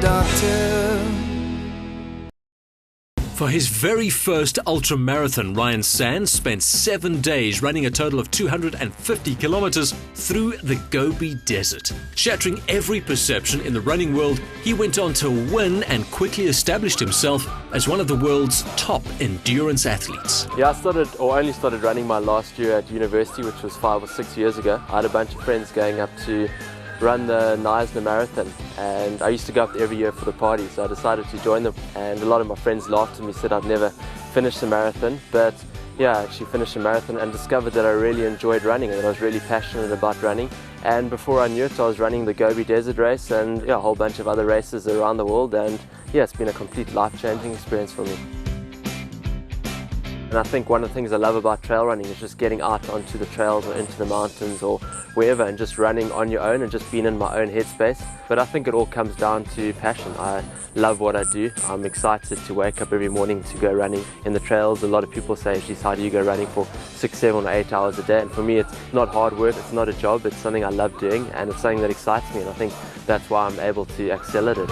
doctor. For his very first ultramarathon, Ryan Sands spent 7 days running a total of 250 kilometers through the Gobi Desert. Shattering every perception in the running world, he went on to win and quickly established himself as one of the world's top endurance athletes. Yeah, I only started running my last year at university, which was 5 or 6 years ago. I had a bunch of friends going up to run the Knysna Marathon, and I used to go up there every year for the party, so I decided to join them. And a lot of my friends laughed at me, said I'd never finish the marathon, but yeah, I actually finished the marathon and discovered that I really enjoyed running and that I was really passionate about running. And before I knew it, I was running the Gobi Desert race and yeah, a whole bunch of other races around the world, and yeah, it's been a complete life-changing experience for me. And I think one of the things I love about trail running is just getting out onto the trails or into the mountains or wherever and just running on your own and just being in my own headspace. But I think it all comes down to passion. I love what I do. I'm excited to wake up every morning to go running in the trails. A lot of people say, geez, how do you go running for 6, 7 or 8 hours a day? And for me, it's not hard work, it's not a job, it's something I love doing and it's something that excites me, and I think that's why I'm able to excel at it.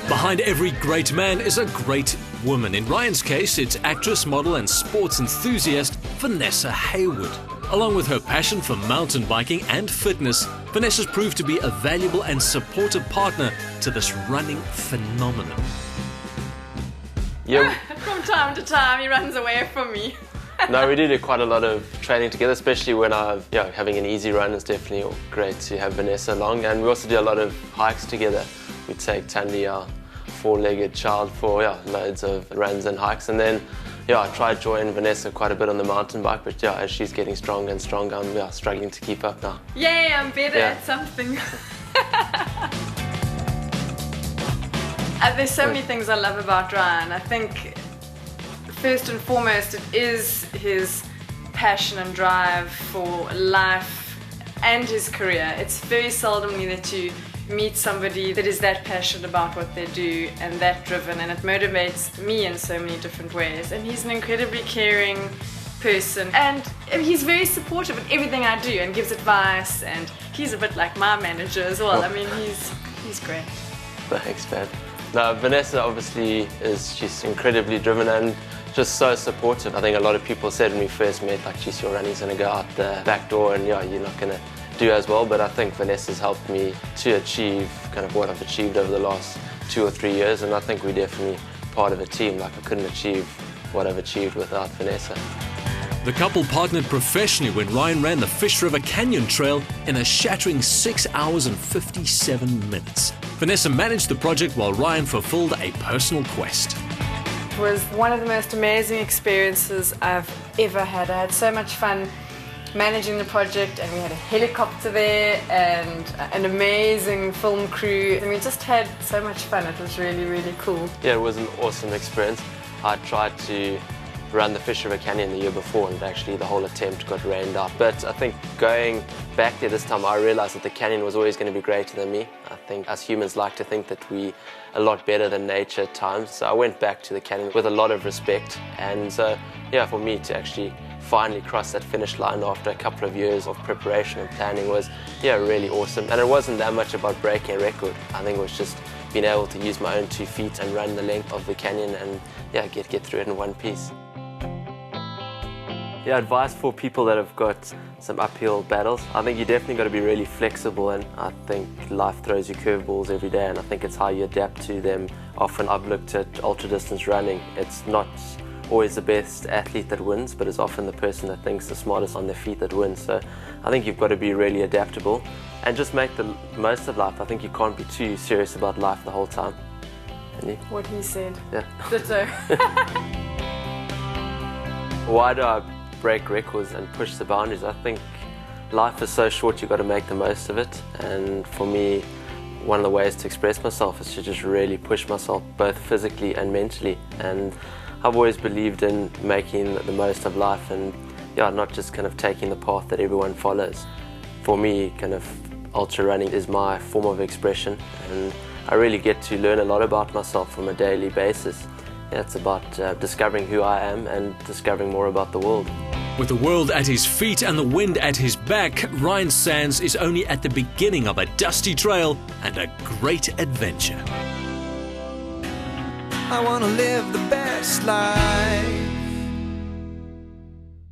Behind every great man is a great woman. In Ryan's case, it's actress, model and sports enthusiast Vanessa Haywood. Along with her passion for mountain biking and fitness, Vanessa's proved to be a valuable and supportive partner to this running phenomenon. Yeah. From time to time, he runs away from me. No, we do quite a lot of training together, especially when having an easy run is definitely great to have Vanessa along. And we also do a lot of hikes together. We take Tandy, our 4-legged child, for loads of runs and hikes, and then I try to join Vanessa quite a bit on the mountain bike, but as she's getting stronger and stronger, I'm struggling to keep up now. Yay, I'm better at something. There's so many things I love about Ryan. I think first and foremost it is his passion and drive for life and his career. It's very seldomly that you meet somebody that is that passionate about what they do and that driven, and it motivates me in so many different ways. And he's an incredibly caring person, and he's very supportive of everything I do and gives advice, and he's a bit like my manager as well. I mean, he's great. Thanks, man. No, Vanessa obviously she's incredibly driven and just so supportive. I think a lot of people said when we first met, like, geez, your running's gonna go out the back door and you're not gonna do as well, but I think Vanessa's helped me to achieve kind of what I've achieved over the last 2 or 3 years, and I think we're definitely part of a team. Like, I couldn't achieve what I've achieved without Vanessa. The couple partnered professionally when Ryan ran the Fish River Canyon Trail in a shattering 6 hours and 57 minutes. Vanessa managed the project while Ryan fulfilled a personal quest. It was one of the most amazing experiences I've ever had. I had so much fun managing the project, and we had a helicopter there and an amazing film crew, and we just had so much fun. It was really, really cool. Yeah, it was an awesome experience. I tried to run the Fish River Canyon the year before, and actually the whole attempt got rained out. But I think going back there this time, I realized that the canyon was always going to be greater than me. I think us humans like to think that we a lot better than nature at times. So I went back to the canyon with a lot of respect, and so for me to actually finally cross that finish line after a couple of years of preparation and planning was really awesome. And it wasn't that much about breaking a record. I think it was just being able to use my own 2 feet and run the length of the canyon and get through it in one piece. Advice for people that have got some uphill battles. I think you definitely got to be really flexible, and I think life throws you curveballs every day, and I think it's how you adapt to them. Often I've looked at ultra distance running. It's not always the best athlete that wins, but it's often the person that thinks the smartest on their feet that wins. So I think you've got to be really adaptable and just make the most of life. I think you can't be too serious about life the whole time. And what he said. Yeah. Ditto. Why do I break records and push the boundaries? I think life is so short, you've got to make the most of it, and for me, one of the ways to express myself is to just really push myself both physically and mentally. And I've always believed in making the most of life and not just kind of taking the path that everyone follows. For me, kind of ultra running is my form of expression, and I really get to learn a lot about myself on a daily basis. It's about discovering who I am and discovering more about the world. With the world at his feet and the wind at his back, Ryan Sands is only at the beginning of a dusty trail and a great adventure. I want to live the best life.